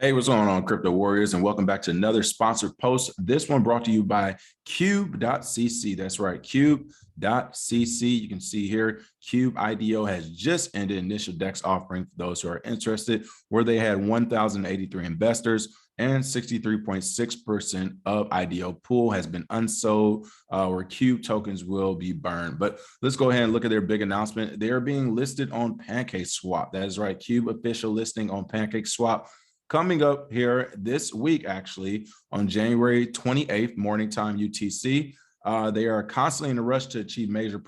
Hey, what's going on, crypto warriors, and welcome back to another sponsored post. This one brought to you by theqube.cc. That's right, cube.cc. You can see here, Cube IDO has just ended initial DEX offering for those who are interested, where they had 1,083 investors and 63.6% of IDO pool has been unsold, where Cube tokens will be burned. But let's go ahead and look at their big announcement. They are being listed on Pancake Swap. That is right, Cube official listing on Pancake Swap, coming up here this week, actually, on January 28th, morning time UTC. They are constantly in a rush to achieve major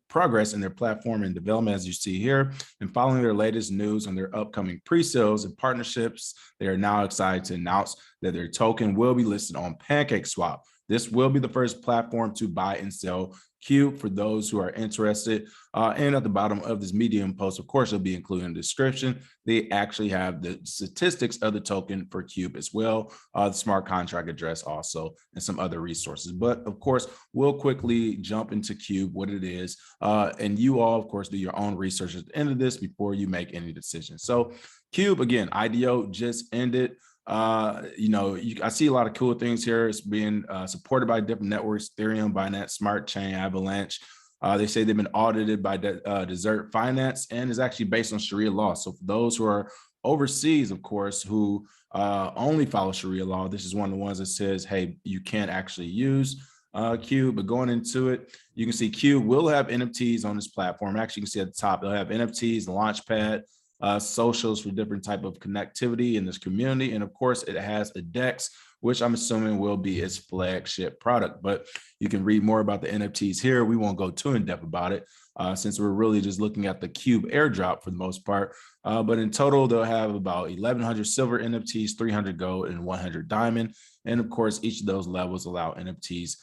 progress in their platform and development, as you see here. And following their latest news on their upcoming pre-sales and partnerships, they are now excited to announce that their token will be listed on Pancake Swap. This will be the first platform to buy and sell Cube for those who are interested. And at the bottom of this Medium post, of course, it'll be included in the description. They actually have the statistics of the token for Cube as well, the smart contract address also, and some other resources. But of course, we'll quickly jump into Cube, what it is. And you all, of course, do your own research at the end of this before you make any decisions. So Cube, again, IDO just ended. I see a lot of cool things here. It's being supported by different networks: Ethereum, Binance Smart Chain, Avalanche. They say they've been audited by Desert Finance and is actually based on Sharia law. So for those who are overseas, of course, who only follow Sharia law, this is one of the ones that says, hey, you can't actually use Cube. But going into it, you can see Cube will have NFTs on this platform. Actually, you can see at the top, they'll have NFTs, Launchpad, socials for different type of connectivity in this community. And of course, it has a DEX, which I'm assuming will be its flagship product. But you can read more about the NFTs here. We won't go too in depth about it since we're really just looking at the Cube airdrop for the most part. But in total, they'll have about 1,100 silver NFTs, 300 gold, and 100 diamond. And of course, each of those levels allow NFTs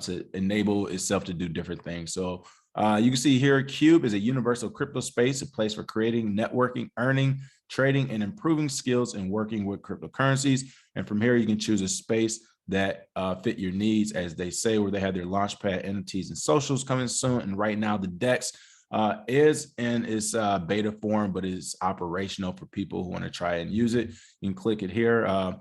to enable itself to do different things. So you can see here, Cube is a universal crypto space, a place for creating, networking, earning, trading, and improving skills and working with cryptocurrencies. And from here, you can choose a space that fit your needs, as they say, where they have their Launchpad, NFTs, and socials coming soon. And right now, the DEX is in its beta form, but is operational for people who want to try and use it. You can click it here.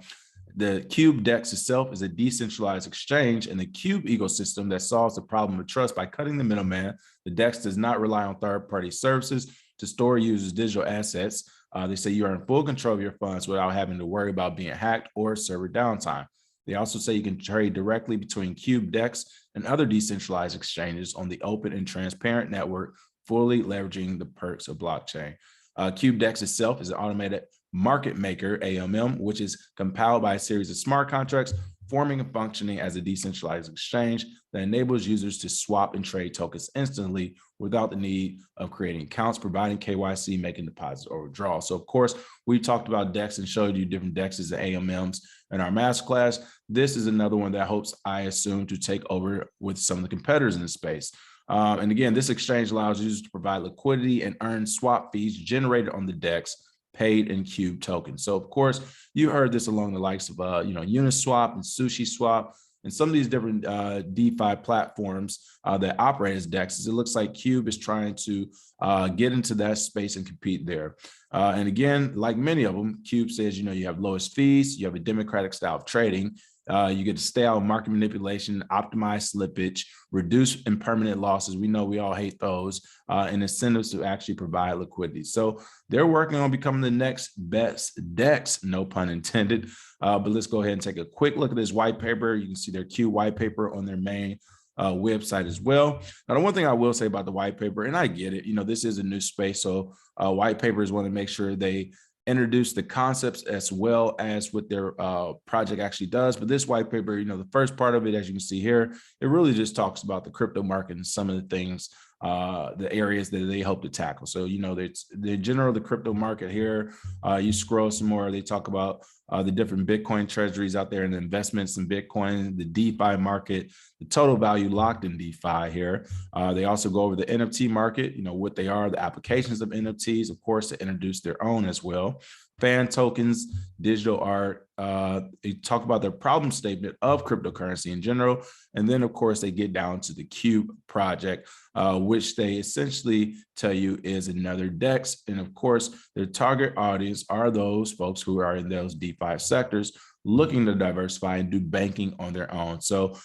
The Cube DEX itself is a decentralized exchange and the Cube ecosystem that solves the problem of trust by cutting the middleman. The DEX does not rely on third-party services to store users' digital assets. They say you are in full control of your funds without having to worry about being hacked or server downtime. They also say you can trade directly between Cube DEX and other decentralized exchanges on the open and transparent network, fully leveraging the perks of blockchain. Cube DEX itself is an automated market maker, AMM, which is compiled by a series of smart contracts, forming and functioning as a decentralized exchange that enables users to swap and trade tokens instantly without the need of creating accounts, providing KYC, making deposits or withdrawals. So of course, we talked about DEX and showed you different DEXs and AMMs in our masterclass. This is another one that hopes, I assume, to take over with some of the competitors in the space. And again, this exchange allows users to provide liquidity and earn swap fees generated on the DEX, paid in Cube tokens. So of course, you heard this along the likes of Uniswap and SushiSwap and some of these different DeFi platforms that operate as DEXs. It looks like Cube is trying to get into that space and compete there. And again, like many of them, Cube says, you have lowest fees, you have a democratic style of trading, you get to stay out of market manipulation, optimize slippage, reduce impermanent losses. We know we all hate those, and incentives to actually provide liquidity. So they're working on becoming the next best DEX, no pun intended. But let's go ahead and take a quick look at this white paper. You can see their Q white paper on their main website as well. Now, the one thing I will say about the white paper, and I get it, this is a new space. So white papers want to make sure they introduce the concepts as well as what their project actually does. But this white paper, the first part of it, as you can see here, it really just talks about the crypto market and some of the things, the areas that they hope to tackle. So, the general, the crypto market here, you scroll some more, they talk about the different Bitcoin treasuries out there and the investments in Bitcoin, the DeFi market, the total value locked in DeFi here. They also go over the NFT market, what they are, the applications of NFTs, of course, to introduce their own as well. fan tokens, digital art. They talk about their problem statement of cryptocurrency in general. And then, of course, they get down to the Cube project, which they essentially tell you is another DEX. And of course, their target audience are those folks who are in those DeFi sectors looking to diversify and do banking on their own. So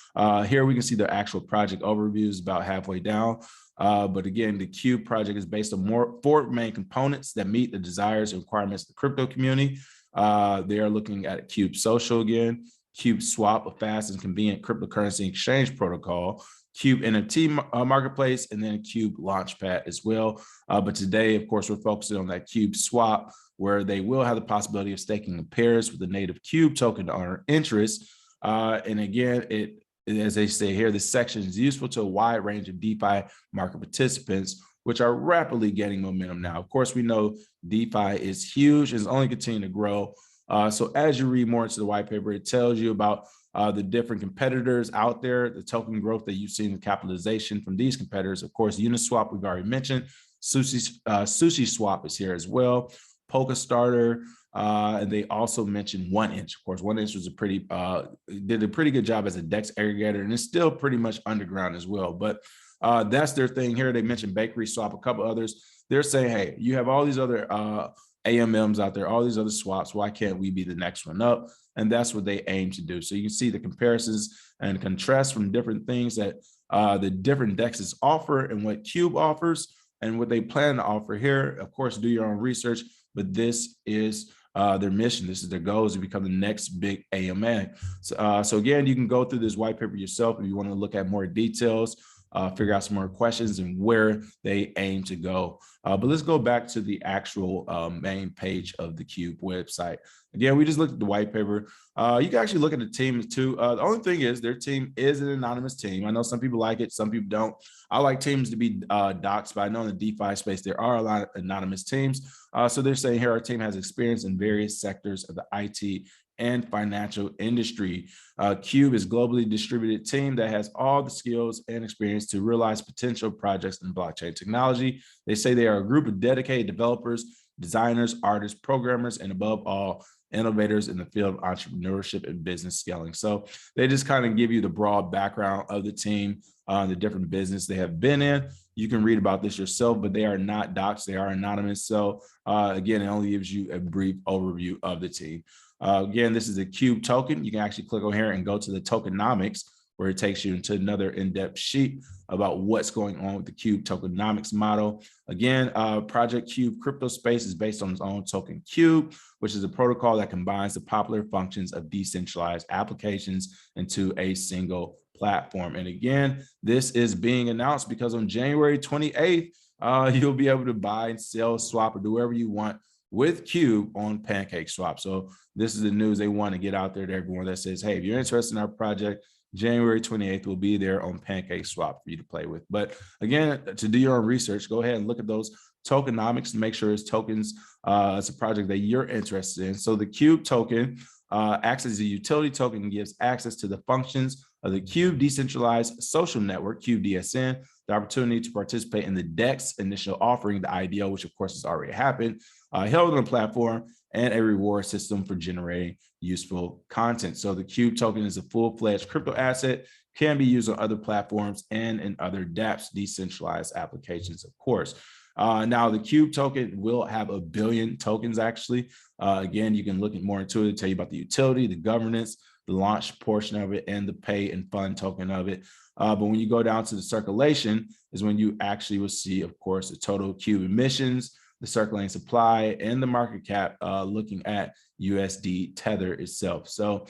here we can see the actual project overview is about halfway down. But again, the Cube project is based on four main components that meet the desires and requirements of the crypto community. They are looking at Cube Social again, Cube Swap, a fast and convenient cryptocurrency exchange protocol, Cube NFT marketplace, and then Cube Launchpad as well. But today, of course, we're focusing on that Cube Swap, where they will have the possibility of staking in pairs with the native Cube token to earn interest. And again, as they say here, this section is useful to a wide range of DeFi market participants, which are rapidly gaining momentum now. Of course, we know DeFi is huge and is only continuing to grow. So as you read more into the white paper, it tells you about the different competitors out there, the token growth that you've seen in capitalization from these competitors. Of course, Uniswap, we've already mentioned. Sushi Swap is here as well. Polka Starter, and they also mentioned 1inch. Of course, 1inch was did a pretty good job as a DEX aggregator, and it's still pretty much underground as well. But that's their thing here. They mentioned Bakery Swap, a couple others. They're saying, hey, you have all these other AMMs out there, all these other swaps. Why can't we be the next one up? And that's what they aim to do. So you can see the comparisons and contrasts from different things that the different DEXs offer and what Cube offers and what they plan to offer here. Of course, do your own research, but this is their mission. This is their goal, is to become the next big AMA. So again, you can go through this white paper yourself if you want to look at more details, figure out some more questions and where they aim to go. But let's go back to the actual main page of the Cube website. Again, we just looked at the white paper. You can actually look at the teams too. The only thing is their team is an anonymous team. I know some people like it, some people don't. I like teams to be doxed, but I know in the DeFi space, there are a lot of anonymous teams. So they're saying here, our team has experience in various sectors of the IT and financial industry. Cube is a globally distributed team that has all the skills and experience to realize potential projects in blockchain technology. They say they are a group of dedicated developers, designers, artists, programmers, and above all, innovators in the field of entrepreneurship and business scaling. So they just kind of give you the broad background of the team, the different business they have been in. You can read about this yourself, but they are not doxed, they are anonymous. So again, it only gives you a brief overview of the team. Again, this is a Cube token. You can actually click on here and go to the tokenomics, where it takes you into another in-depth sheet about what's going on with the Cube tokenomics model. Again, Project Cube crypto space is based on its own token Cube, which is a protocol that combines the popular functions of decentralized applications into a single platform. And again, this is being announced because on January 28th, you'll be able to buy and sell, swap, or do whatever you want with Cube on Pancake Swap. So this is the news they want to get out there to everyone that says, hey, if you're interested in our project, January 28th will be there on Pancake Swap for you to play with. But again, to do your own research, go ahead and look at those tokenomics to make sure it's tokens. It's a project that you're interested in. So the Cube token acts as a utility token and gives access to the functions of the Cube decentralized social network, Cube DSN, the opportunity to participate in the DEX initial offering, the IDO, which of course has already happened, held on the platform, and a reward system for generating useful content. So the Cube token is a full-fledged crypto asset, can be used on other platforms and in other dApps, decentralized applications, of course. Now, the Cube token will have 1 billion tokens, actually. Again, you can look at more into it to tell you about the utility, the governance, the launch portion of it, and the pay and fund token of it. But when you go down to the circulation is when you actually will see, of course, the total Cube emissions, the circulating supply, and the market cap looking at USD Tether itself. So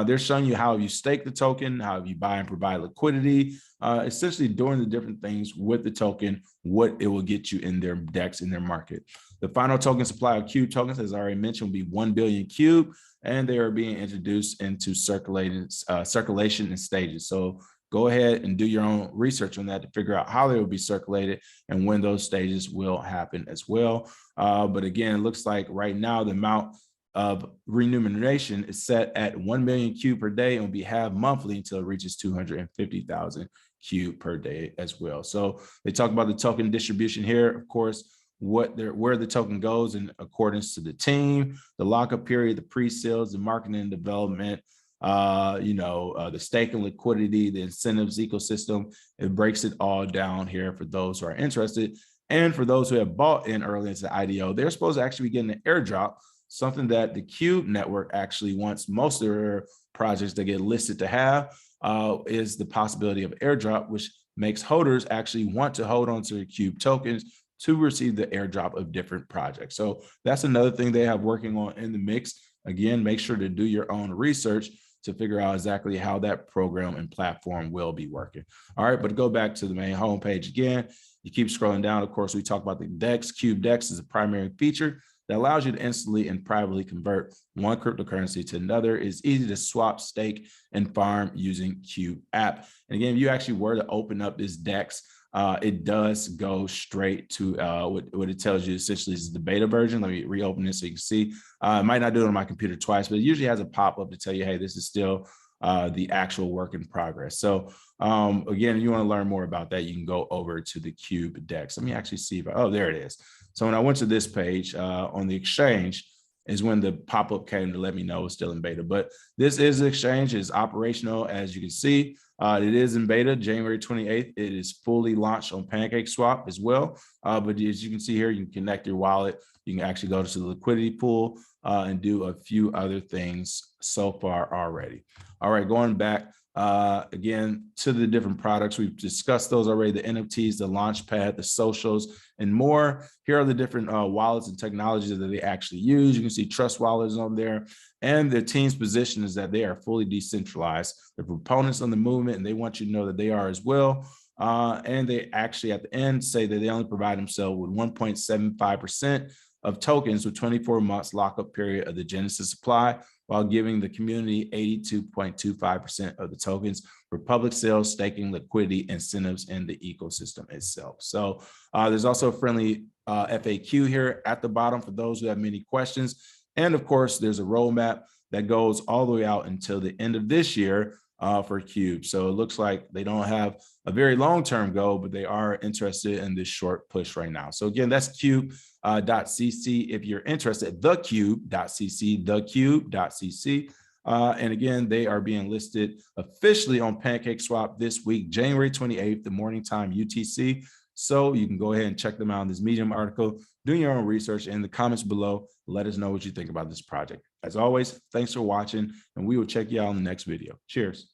they're showing you how you stake the token, how you buy and provide liquidity, essentially doing the different things with the token, what it will get you in their DEX, in their market. The final token supply of Cube tokens, as I already mentioned, will be 1 billion Cube, and they are being introduced into circulation in stages. So go ahead and do your own research on that to figure out how they will be circulated and when those stages will happen as well. But again, it looks like right now the amount of remuneration is set at 1 million Cube per day and will be halved monthly until it reaches 250,000 Cube per day as well. So they talk about the token distribution here. Of course, where the token goes in accordance to the team, the lockup period, the pre-sales, the marketing and development, the stake and liquidity, the incentives ecosystem. It breaks it all down here for those who are interested. And for those who have bought in early into the IDO, they're supposed to actually be getting an airdrop, something that the Cube network actually wants most of their projects that get listed to have, is the possibility of airdrop, which makes holders actually want to hold on to the Cube tokens to receive the airdrop of different projects. So that's another thing they have working on in the mix. Again, make sure to do your own research to figure out exactly how that program and platform will be working. All right, but go back to the main homepage again. You keep scrolling down. Of course, we talk about the DEX. Cube DEX is a primary feature that allows you to instantly and privately convert one cryptocurrency to another. It's easy to swap, stake, and farm using Cube app. And again, if you actually were to open up this DEX, it does go straight to what it tells you essentially is the beta version. Let me reopen this so you can see. I might not do it on my computer twice, but it usually has a pop-up to tell you, hey, this is still the actual work in progress. So again, if you want to learn more about that, you can go over to the Cube DEX. Let me actually see if there it is. So when I went to this page on the exchange is when the pop-up came to let me know it's still in beta. But this is the exchange, is operational, as you can see. It is in beta, January 28th. It is fully launched on Pancake Swap as well. But as you can see here, you can connect your wallet. You can actually go to the liquidity pool and do a few other things so far already. All right, going back again to the different products. We've discussed those already, the NFTs, the Launchpad, the socials, and more. Here are the different wallets and technologies that they actually use. You can see Trust Wallets on there. And the team's position is that they are fully decentralized. They're proponents on the movement, and they want you to know that they are as well. And they actually, at the end, say that they only provide themselves with 1.75% of tokens with 24 months lockup period of the Genesis supply, while giving the community 82.25% of the tokens for public sales, staking, liquidity, incentives in the ecosystem itself. So there's also a friendly FAQ here at the bottom for those who have many questions. And of course, there's a roadmap that goes all the way out until the end of this year for Cube. So it looks like they don't have a very long-term goal, but they are interested in this short push right now. So again, that's theqube.cc. If you're interested, theqube.cc, theqube.cc. And again, they are being listed officially on Pancake Swap this week, January 28th, the morning time UTC. So you can go ahead and check them out in this Medium article, do your own research in the comments below. Let us know what you think about this project. As always, thanks for watching, and we will check you out in the next video. Cheers.